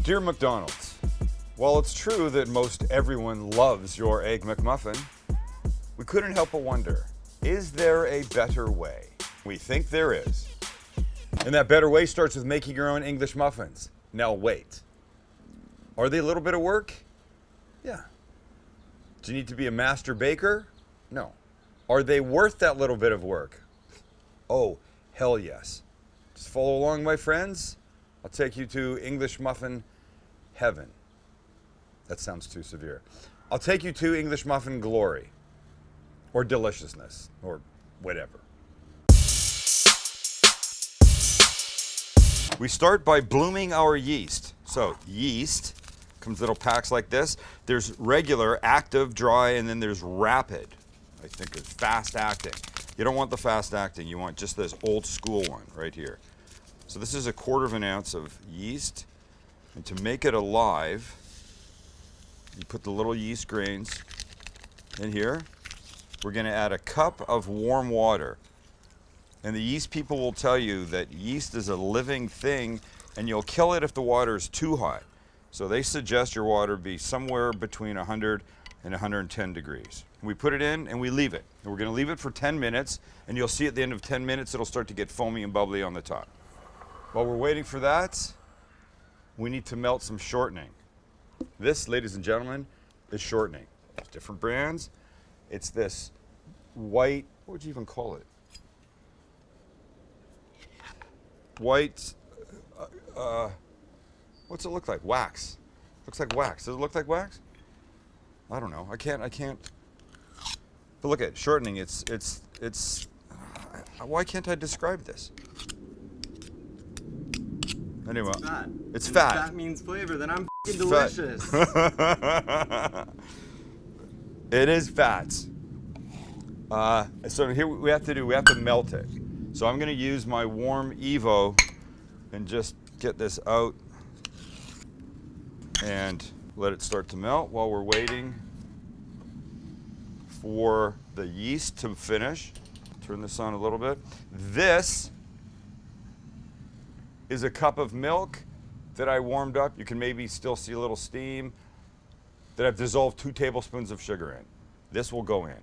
Dear McDonald's, while it's true that most everyone loves your Egg McMuffin, we couldn't help but wonder, is there a better way? We think there is. And that better way starts with making your own English muffins. Now wait, are they a little bit of work? Yeah. Do you need to be a master baker? No. Are they worth that little bit of work? Oh, hell yes. Just follow along, my friends. I'll take you to English muffin heaven. That sounds too severe. I'll take you to English muffin glory, or deliciousness, or whatever. We start by blooming our yeast. So yeast comes in little packs like this. There's regular, active, dry, and then there's rapid. I think it's fast acting. You don't want the fast acting, you want just this old school one right here. So this is 1/4 ounce of yeast, and to make it alive, you put the little yeast grains in here. We're gonna add a cup of warm water. And the yeast people will tell you that yeast is a living thing and you'll kill it if the water is too hot. So they suggest your water be somewhere between 100 and 110 degrees. We put it in and we leave it. And we're gonna leave it for 10 minutes and you'll see at the end of 10 minutes it'll start to get foamy and bubbly on the top. While we're waiting for that, we need to melt some shortening. This, ladies and gentlemen, is shortening. There's different brands. It's this white, what would you even call it? White, what's it look like? Wax. Looks like wax. Does it look like wax? I don't know. I can't. But look at it, shortening. It's, why can't I describe this? Anyway, it's fat. Fat means flavor, then I'm f***ing delicious. It is fat. So here we have to melt it. So I'm gonna use my warm Evo and just get this out and let it start to melt while we're waiting for the yeast to finish. Turn this on a little bit. This is a cup of milk that I warmed up. You can maybe still see a little steam that I've dissolved 2 tablespoons of sugar in. This will go in.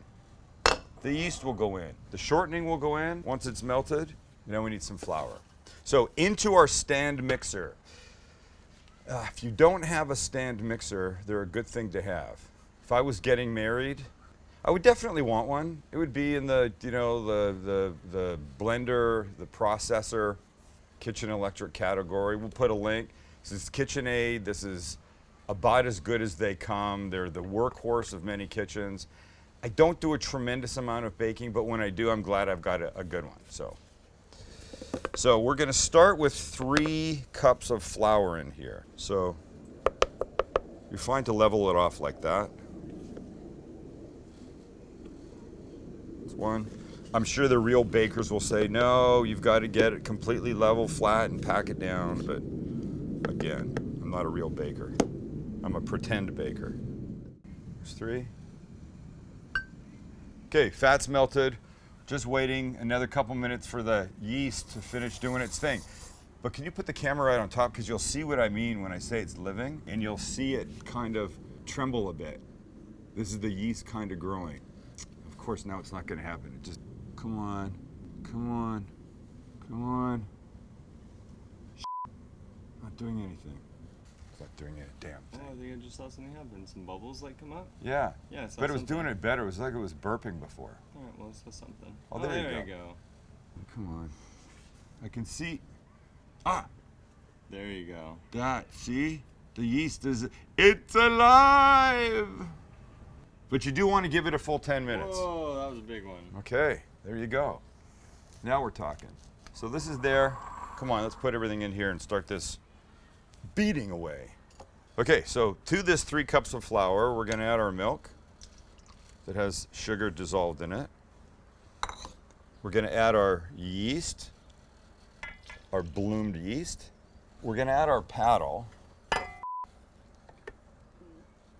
The yeast will go in. The shortening will go in once it's melted. Now we need some flour. So into our stand mixer. If you don't have a stand mixer, they're a good thing to have. If I was getting married, I would definitely want one. It would be in the, you know, the blender, the processor, kitchen electric category. We'll put a link. This is KitchenAid. This is about as good as they come. They're the workhorse of many kitchens. I don't do a tremendous amount of baking, but when I do, I'm glad I've got a good one. So we're gonna start with 3 cups of flour in here. So you're fine to level it off like that. That's 1. I'm sure the real bakers will say, no, you've got to get it completely level, flat, and pack it down. But again, I'm not a real baker. I'm a pretend baker. There's 3. Okay, fat's melted. Just waiting another couple minutes for the yeast to finish doing its thing. But can you put the camera right on top? Because you'll see what I mean when I say it's living, and you'll see it kind of tremble a bit. This is the yeast kind of growing. Of course, now it's not going to happen. It just, come on, come on, come on. Not doing anything. It's not doing a damn thing. Oh, I think I just saw something happen. Some bubbles like come up. Yeah. Yeah, I saw but it was something. doing it better. It was like it was burping before. All right, well, it saw something. Oh, there you go. Come on. I can see. Ah! There you go. That, see? The yeast is, it's alive! But you do want to give it a full 10 minutes. Whoa, that was a big one. Okay, there you go. Now we're talking. So this is there. Come on, let's put everything in here and start this beating away. Okay, so to this 3 cups of flour, we're gonna add our milk that has sugar dissolved in it. We're gonna add our yeast, our bloomed yeast. We're gonna add our paddle.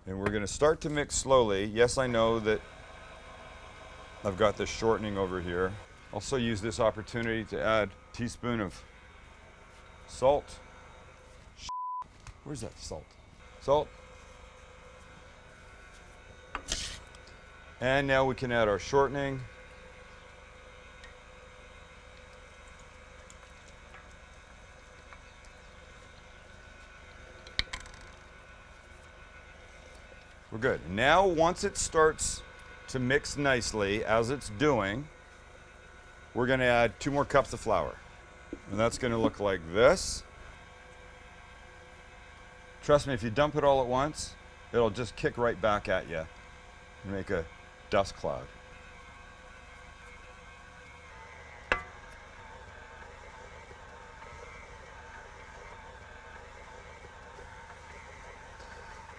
And we're gonna start to mix slowly. Yes, I know that I've got this shortening over here. Also use this opportunity to add a teaspoon of salt. Where's that salt? Salt. And now we can add our shortening. We're good. Now, once it starts to mix nicely, as it's doing, we're going to add 2 more cups of flour. And that's going to look like this. Trust me, if you dump it all at once, it'll just kick right back at you and make a dust cloud.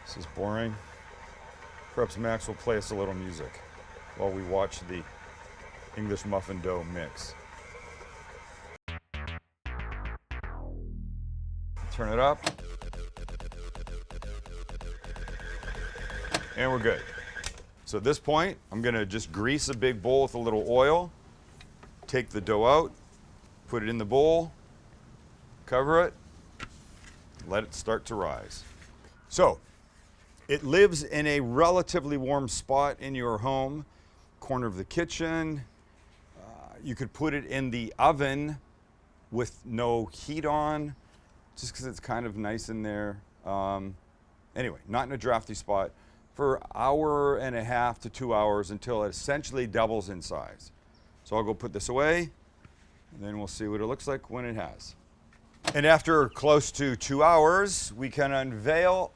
This is boring. Perhaps Max will play us a little music while we watch the English muffin dough mix. Turn it up. And we're good. So at this point, I'm gonna just grease a big bowl with a little oil, take the dough out, put it in the bowl, cover it, let it start to rise. So, it lives in a relatively warm spot in your home, corner of the kitchen. You could put it in the oven with no heat on, just because it's kind of nice in there. Anyway, not in a drafty spot for an hour and a half to 2 hours until it essentially doubles in size. So I'll go put this away, and then we'll see what it looks like when it has. And after close to 2 hours, we can unveil.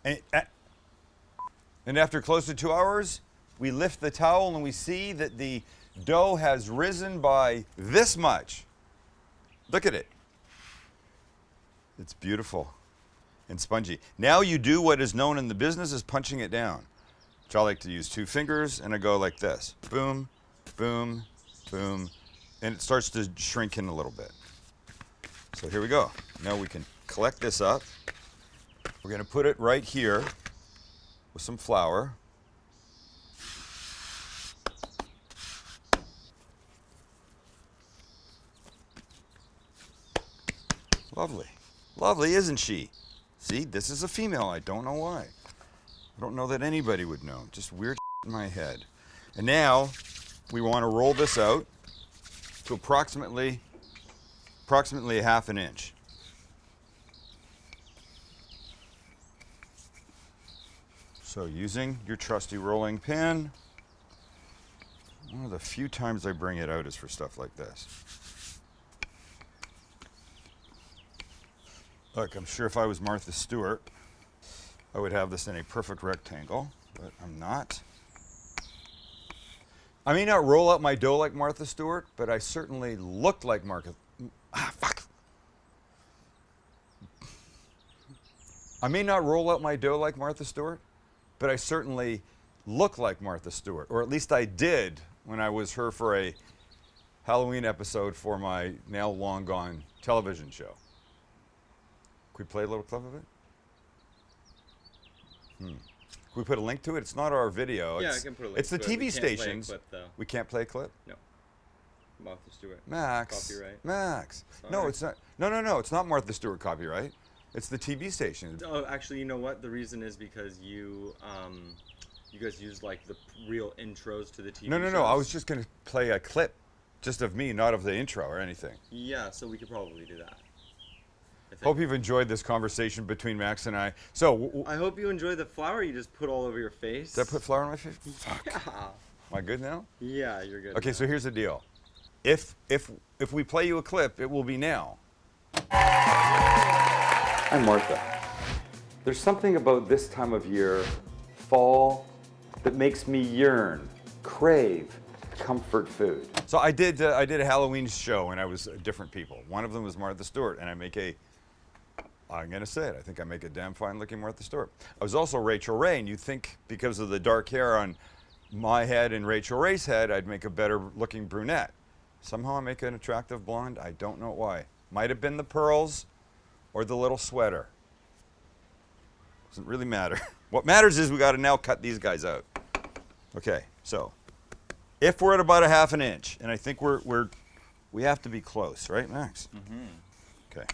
And after close to 2 hours, we lift the towel and we see that the dough has risen by this much. Look at it. It's beautiful and spongy. Now you do what is known in the business as punching it down, which I like to use 2 fingers, and I go like this. Boom, boom, boom, and it starts to shrink in a little bit. So here we go. Now we can collect this up. We're going to put it right here with some flour. Lovely. Lovely, isn't she? See, this is a female. I don't know why. I don't know that anybody would know. Just weird in my head. And now we want to roll this out to approximately a half an inch. So using your trusty rolling pin, one of the few times I bring it out is for stuff like this. Look, I'm sure if I was Martha Stewart, I would have this in a perfect rectangle, but I'm not. I may not roll out my dough like Martha Stewart, but I certainly look like Martha. Fuck. I may not roll out my dough like Martha Stewart, but I certainly look like Martha Stewart, or at least I did when I was her for a Halloween episode for my now long gone television show. Can we play a little clip of it? Can we put a link to it? It's not our video. Yeah, I can put a link It's the to it. TV stations. We can't play a clip? No. Martha Stewart. Max. Copyright. Max. Sorry. No, it's not. No. It's not Martha Stewart copyright. It's the TV station. Oh, actually, you know what? The reason is because you guys use like the real intros to the TV No. shows. I was just going to play a clip just of me, not of the intro or anything. Yeah, so we could probably do that. Hope you've enjoyed this conversation between Max and I. So, I hope you enjoy the flour you just put all over your face. did I put flour on my face? Fuck. Yeah. Am I good now? Yeah, you're good. Okay, now. so here's the deal. If we play you a clip, it will be now. I'm Martha. There's something about this time of year, fall, that makes me yearn, crave comfort food. So I did a Halloween show and I was different people. One of them was Martha Stewart, and I'm gonna say it, I think I make a damn fine looking Martha Stewart. I was also Rachel Ray, and you'd think because of the dark hair on my head and Rachel Ray's head, I'd make a better looking brunette. Somehow I make an attractive blonde, I don't know why. Might have been the pearls or the little sweater. Doesn't really matter. What matters is we gotta now cut these guys out. Okay, so if we're at about a half an inch, and I think we have to be close, right, Max? Mm-hmm. Okay.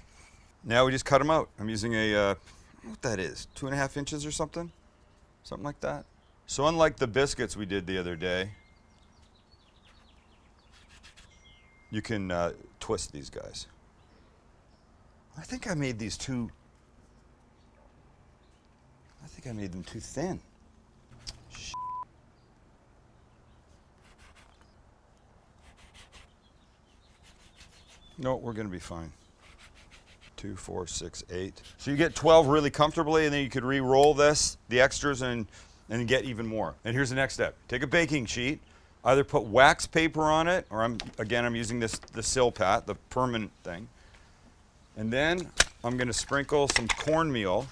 Now we just cut them out. I'm using a, what that is, 2.5 inches or something? Something like that. So unlike the biscuits we did the other day, you can twist these guys. I think I made these too, I think I made them too thin. No, we're gonna be fine. 2, 4, 6, 8. So you get 12 really comfortably, and then you could re-roll this, the extras, and get even more. And here's the next step. Take a baking sheet, either put wax paper on it, or I'm using the Silpat, the permanent thing. And then I'm gonna sprinkle some cornmeal.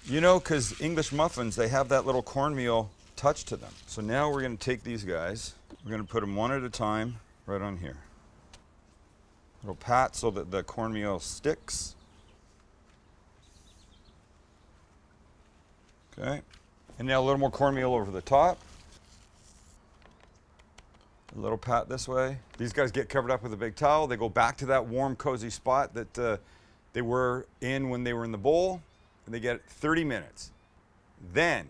You know, because English muffins, they have that little cornmeal touch to them. So now we're gonna take these guys, we're gonna put them one at a time right on here. Little pat so that the cornmeal sticks. Okay, and now a little more cornmeal over the top. A little pat this way. These guys get covered up with a big towel. They go back to that warm, cozy spot that they were in when they were in the bowl, and they get 30 minutes. Then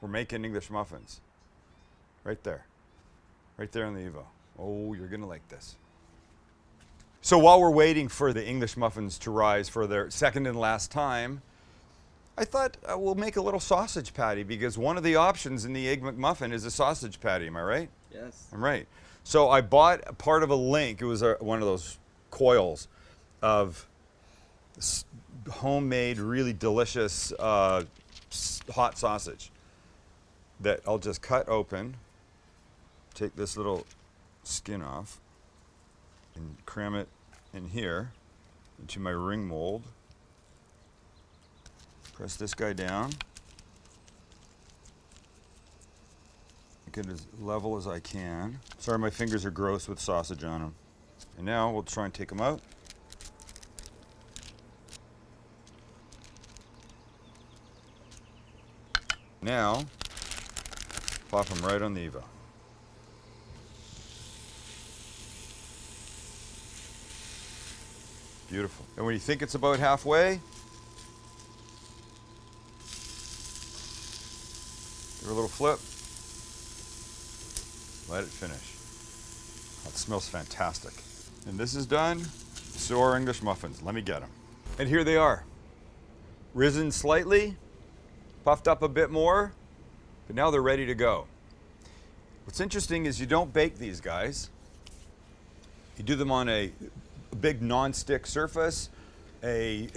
we're making English muffins. Right there on the Evo. Oh, you're gonna like this. So while we're waiting for the English muffins to rise for their second and last time, I thought we'll make a little sausage patty, because one of the options in the Egg McMuffin is a sausage patty. Am I right? Yes. I'm right. So I bought a part of a link. It was one of those coils of homemade, really delicious hot sausage that I'll just cut open, take this little skin off, and cram it in here into my ring mold. Press this guy down. Make it as level as I can. Sorry, my fingers are gross with sausage on them. And now we'll try and take them out. Now, pop them right on the Evo. Beautiful. And when you think it's about halfway, give it a little flip. Let it finish. That smells fantastic. And this is done. So are English muffins. Let me get them. And here they are. Risen slightly, puffed up a bit more, but now they're ready to go. What's interesting is you don't bake these guys. You do them on a big non-stick surface, a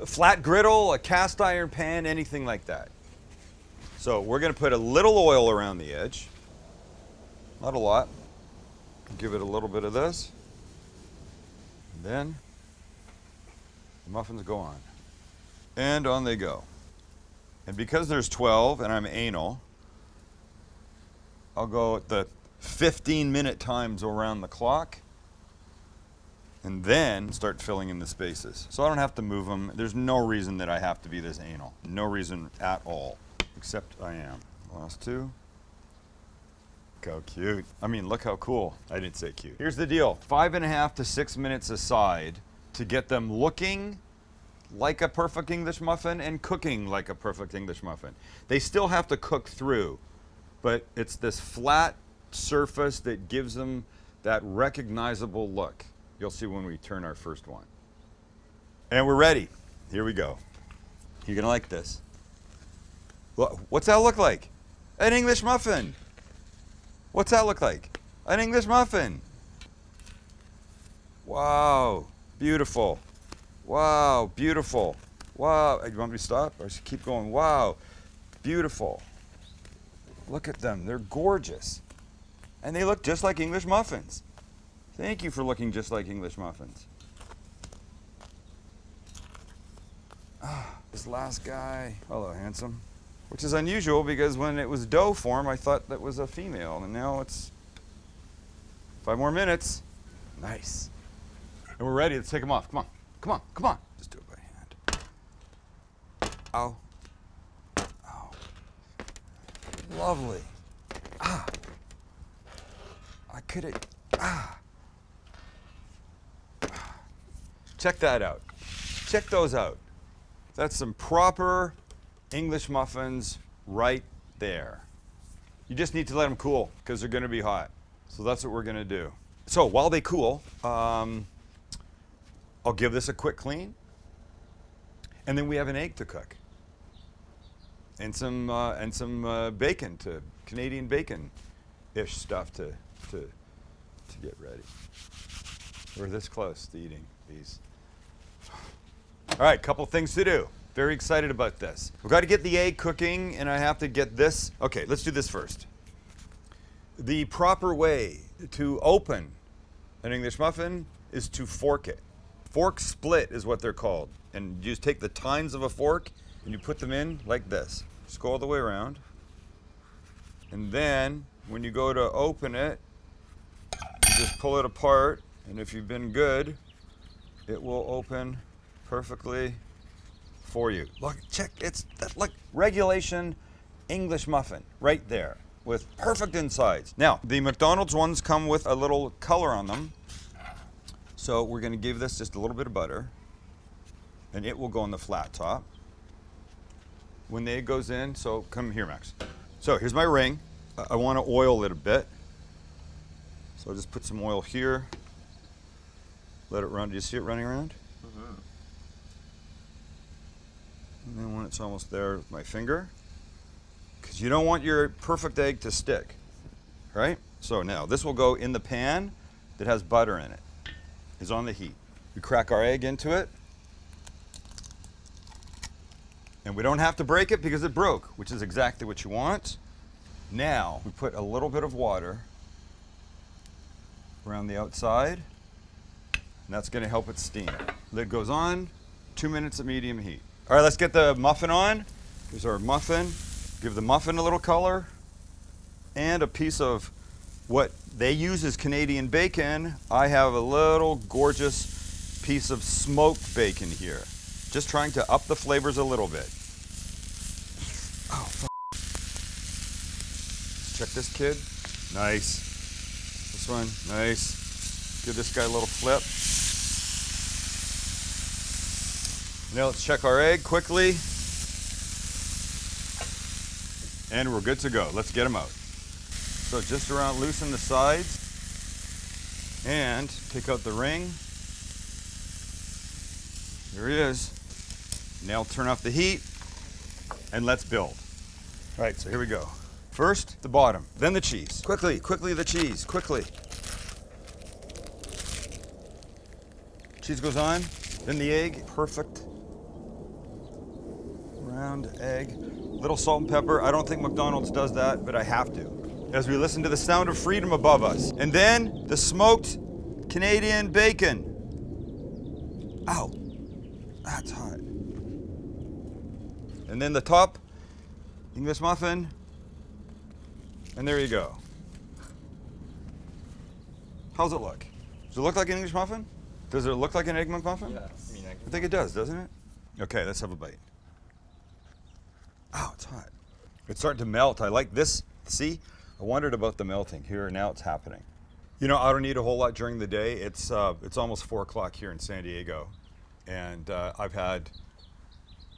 flat griddle, a cast iron pan, anything like that. So we're going to put a little oil around the edge, not a lot. Give it a little bit of this, and then the muffins go on. And on they go. And because there's 12 and I'm anal, I'll go at the 15-minute times around the clock, and then start filling in the spaces. So I don't have to move them. There's no reason that I have to be this anal. No reason at all, except I am. Last two. Look how cute. I mean, look how cool. I didn't say cute. Here's the deal. 5.5 to 6 minutes aside to get them looking like a perfect English muffin and cooking like a perfect English muffin. They still have to cook through, but it's this flat surface that gives them that recognizable look. You'll see when we turn our first one. And we're ready. Here we go. You're gonna like this. What's that look like? An English muffin. What's that look like? An English muffin. Wow, beautiful. Wow, beautiful. Wow, you want me to stop or should I keep going? Wow, beautiful. Look at them, they're gorgeous. And they look just like English muffins. Thank you for looking just like English muffins. Ah, this last guy. Hello, handsome. Which is unusual because when it was dough form, I thought that was a female, and now it's 5 more minutes. Nice. And we're ready. Let's take them off. Come on. Come on. Come on. Just do it by hand. Ow. Ow. Lovely. Ah. could it? Check that out. Check those out. That's some proper English muffins right there. You just need to let them cool because they're going to be hot. So that's what we're going to do. So while they cool, I'll give this a quick clean. And then we have an egg to cook. And some bacon, Canadian bacon-ish stuff to get ready. We're this close to eating these. All right, couple things to do. Very excited about this. We've got to get the egg cooking, and I have to get this. Okay, let's do this first. The proper way to open an English muffin is to fork it. Fork split is what they're called. And you just take the tines of a fork and you put them in like this. Just go all the way around. And then when you go to open it, you just pull it apart. And if you've been good, it will open perfectly for you. Look, check, look, regulation English muffin right there with perfect insides. Now, the McDonald's ones come with a little color on them. So we're gonna give this just a little bit of butter and it will go on the flat top. When the egg goes in, so come here, Max. So here's my ring. I wanna oil it a bit. So I'll just put some oil here. Let it run. Do you see it running around? Mm-hmm. And then when it's almost there with my finger, because you don't want your perfect egg to stick, right? So now this will go in the pan that has butter in it. It's on the heat. We crack our egg into it. And we don't have to break it because it broke, which is exactly what you want. Now we put a little bit of water around the outside, and that's gonna help it steam. Lid goes on, 2 minutes at medium heat. All right, let's get the muffin on. Here's our muffin. Give the muffin a little color and a piece of what they use is Canadian bacon. I have a little gorgeous piece of smoked bacon here. Just trying to up the flavors a little bit. Oh, fuck. Check this, kid. Nice. This one, nice. Give this guy a little flip. Now let's check our egg quickly. And we're good to go. Let's get them out. So just around loosen the sides and take out the ring. There he is. Now turn off the heat and let's build. All right, so here we go. First, the bottom, then the cheese. Quickly, quickly the cheese, quickly. Cheese goes on, then the egg, perfect. Round egg, little salt and pepper. I don't think McDonald's does that, but I have to. As we listen to the sound of freedom above us. And then the smoked Canadian bacon. Ow, that's hot. And then the top, English muffin. And there you go. How's it look? Does it look like an English muffin? Does it look like an Egg McMuffin? Yes. I think it does, doesn't it? Okay, let's have a bite. Oh, it's hot. It's starting to melt. I like this. See? I wondered about the melting. Here, now it's happening. You know, I don't eat a whole lot during the day. It's almost 4 o'clock here in San Diego. And I've had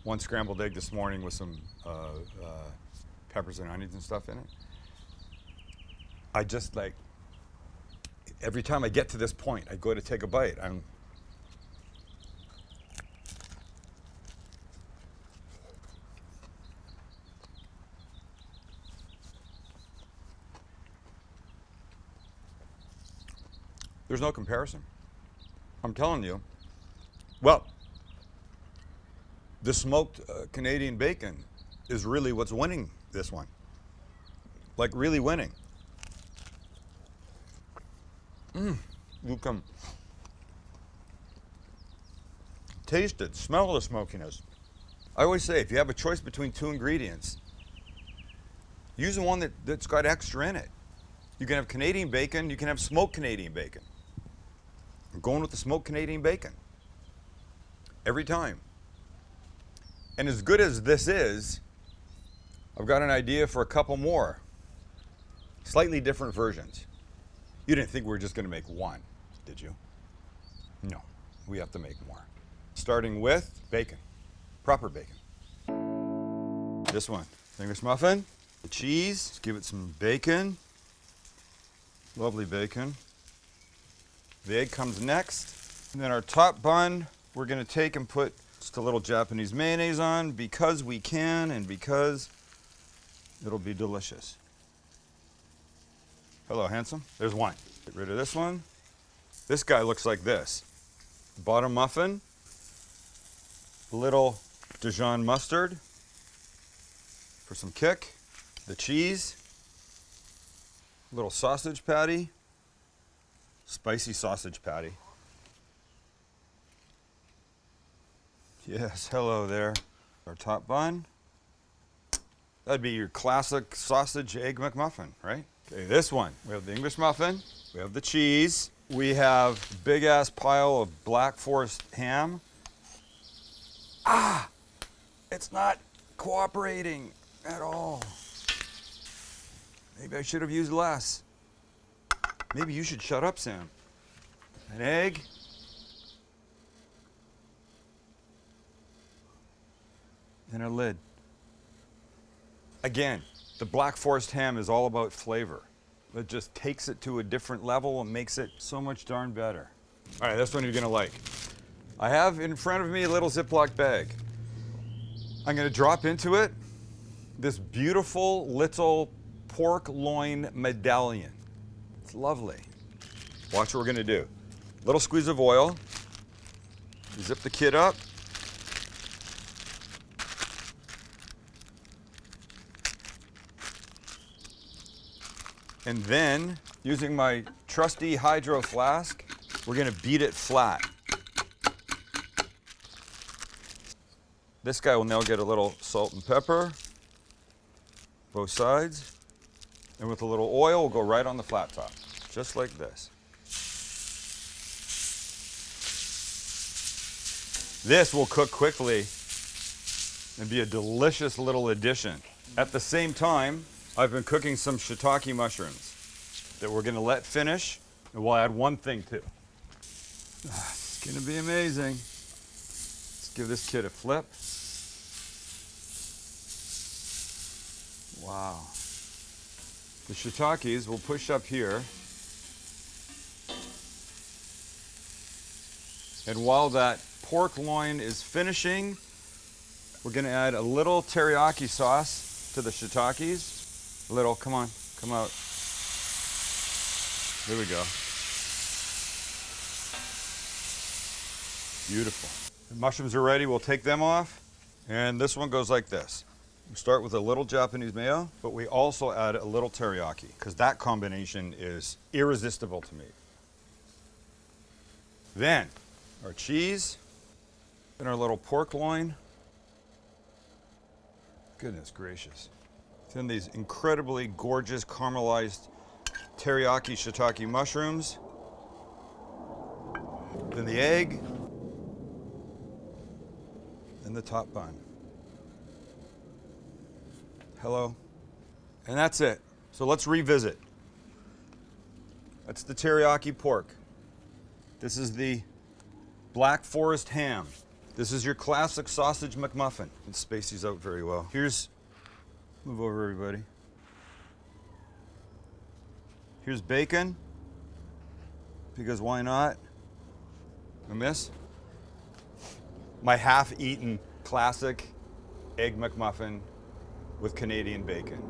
one scrambled egg this morning with some peppers and onions and stuff in it. I just like, every time I get to this point, I go to take a bite. There's no comparison. I'm telling you. Well, the smoked Canadian bacon is really what's winning this one. Like really winning. You can taste it, smell the smokiness. I always say if you have a choice between 2 ingredients, use the one that's got extra in it. You can have Canadian bacon, you can have smoked Canadian bacon. I'm going with the smoked Canadian bacon. Every time. And as good as this is, I've got an idea for a couple more. Slightly different versions. You didn't think we were just gonna make one, did you? No, we have to make more. Starting with bacon, proper bacon. This one, English muffin, the cheese, let's give it some bacon. Lovely bacon. The egg comes next. And then our top bun, we're gonna take and put just a little Japanese mayonnaise on because we can and because it'll be delicious. Hello, handsome. There's one. Get rid of this one. This guy looks like this. Bottom muffin, a little Dijon mustard for some kick, the cheese, a little sausage patty, spicy sausage patty. Yes, hello there. Our top bun. That'd be your classic sausage egg McMuffin, right? Okay, this one. We have the English muffin, we have the cheese, we have big ass pile of Black Forest ham. Ah! It's not cooperating at all. Maybe I should have used less. Maybe you should shut up, Sam. An egg. And a lid. Again, the Black Forest ham is all about flavor. It just takes it to a different level and makes it so much darn better. All right, this one you're gonna like. I have in front of me a little Ziploc bag. I'm gonna drop into it this beautiful little pork loin medallion. It's lovely. Watch what we're gonna do. Little squeeze of oil. Zip the kid up. And then, using my trusty hydro flask, we're gonna beat it flat. This guy will now get a little salt and pepper, both sides. And with a little oil, we'll go right on the flat top, just like this. This will cook quickly and be a delicious little addition. At the same time, I've been cooking some shiitake mushrooms that we're gonna let finish, and we'll add one thing too. It's gonna be amazing. Let's give this kid a flip. Wow. The shiitakes will push up here. And while that pork loin is finishing, we're gonna add a little teriyaki sauce to the shiitakes. A little, come on, come out. There we go. Beautiful. The mushrooms are ready, we'll take them off. And this one goes like this. We start with a little Japanese mayo, but we also add a little teriyaki, because that combination is irresistible to me. Then, our cheese, and our little pork loin. Goodness gracious. Then these incredibly gorgeous caramelized teriyaki shiitake mushrooms. Then the egg. And the top bun. Hello. And that's it. So let's revisit. That's the teriyaki pork. This is the Black Forest ham. This is your classic sausage McMuffin. Let's space these out very well. Here's, move over everybody. Here's bacon, because why not? And this, my half-eaten classic Egg McMuffin with Canadian bacon.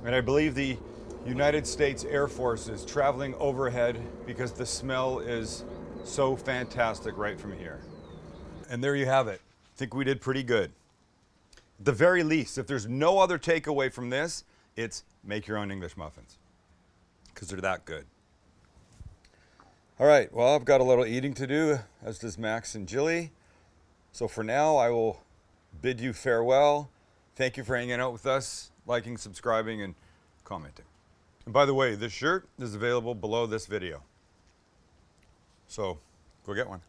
And I believe the United States Air Force is traveling overhead because the smell is so fantastic right from here. And there you have it. I think we did pretty good. At the very least, if there's no other takeaway from this, it's make your own English muffins, because they're that good. All right, well, I've got a little eating to do, as does Max and Jilly. So for now, I will bid you farewell. Thank you for hanging out with us, liking, subscribing, and commenting. And by the way, this shirt is available below this video. So go get one.